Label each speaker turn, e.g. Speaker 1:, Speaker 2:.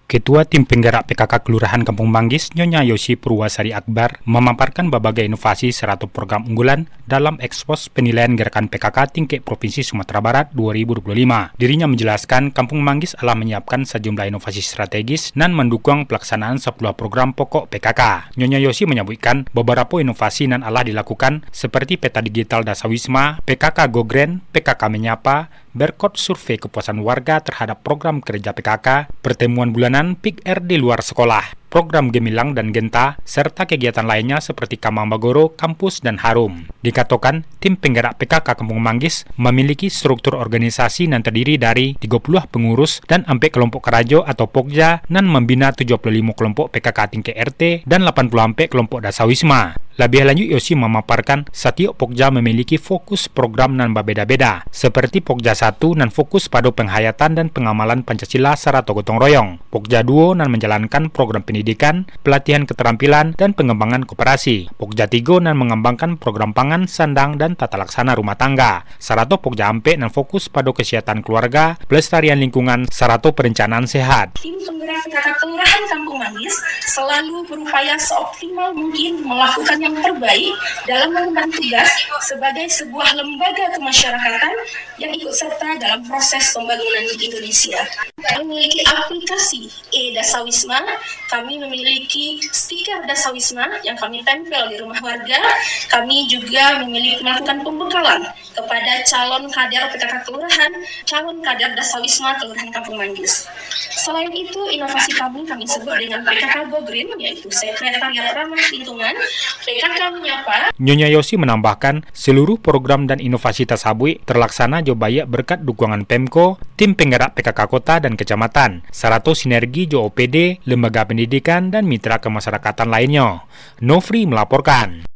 Speaker 1: Ketua Tim Penggerak PKK Kelurahan Kampung Manggis, Nyonya Yosi Purwasari Akbar, memaparkan berbagai inovasi serta program unggulan dalam ekspos penilaian gerakan PKK tingkat Provinsi Sumatera Barat 2025. Dirinya menjelaskan Kampung Manggis telah menyiapkan sejumlah inovasi strategis dan mendukung pelaksanaan 10 program pokok PKK. Nyonya Yosi menyebutkan beberapa inovasi yang telah dilakukan seperti peta digital Dasawisma, PKK Gogren, PKK Menyapa, berkot survei kepuasan warga terhadap program kerja PKK, pertemuan bulanan PIK di luar sekolah, program Gemilang dan Genta, serta kegiatan lainnya seperti Kamang Bagoro, Kampus, dan Harum. Dikatakan, tim penggerak PKK Kampung Manggis memiliki struktur organisasi yang terdiri dari 30 pengurus dan 4 kelompok kerajo atau Pokja dan membina 75 kelompok PKK tingkat RT dan 84 kelompok Dasawisma. Lebih lanjut, Yosi memaparkan setiap Pokja memiliki fokus program yang berbeda-beda, seperti Pokja 1 dan fokus pada penghayatan dan pengamalan Pancasila serta gotong royong. Pokja 2 dan menjalankan program pendidikan, pelatihan keterampilan, dan pengembangan koperasi. Pokja 3 dan mengembangkan program pangan, sandang, dan tata laksana rumah tangga. Serta Pokja 4 dan fokus pada kesehatan keluarga, pelestarian lingkungan, serta perencanaan sehat.
Speaker 2: Tim penggerak PKK Kelurahan Kampung Manggis selalu berupaya seoptimal mungkin melakukan yang terbaik dalam mengemban tugas sebagai sebuah lembaga kemasyarakatan yang ikut serta dalam proses pembangunan di Indonesia. Kami memiliki aplikasi e-Dasawisma, kami memiliki stiker Dasawisma yang kami tempel di rumah warga, kami juga melakukan pembekalan kepada calon kader PKK Kelurahan, calon kader Dasawisma Kelurahan Kampung Manggis. Selain itu, inovasi kami sebut dengan PKK Gogreen, yaitu Sekretariat Ramah Lingkungan, PKK Menyapa.
Speaker 1: Nyonya Yosi menambahkan, seluruh program dan inovasi tersebut terlaksana jobaya berkat dukungan Pemko, tim penggerak PKK Kota dan Kecamatan, serta sinergi OPD, lembaga pendidikan, dan mitra kemasyarakatan lainnya. Nofri melaporkan.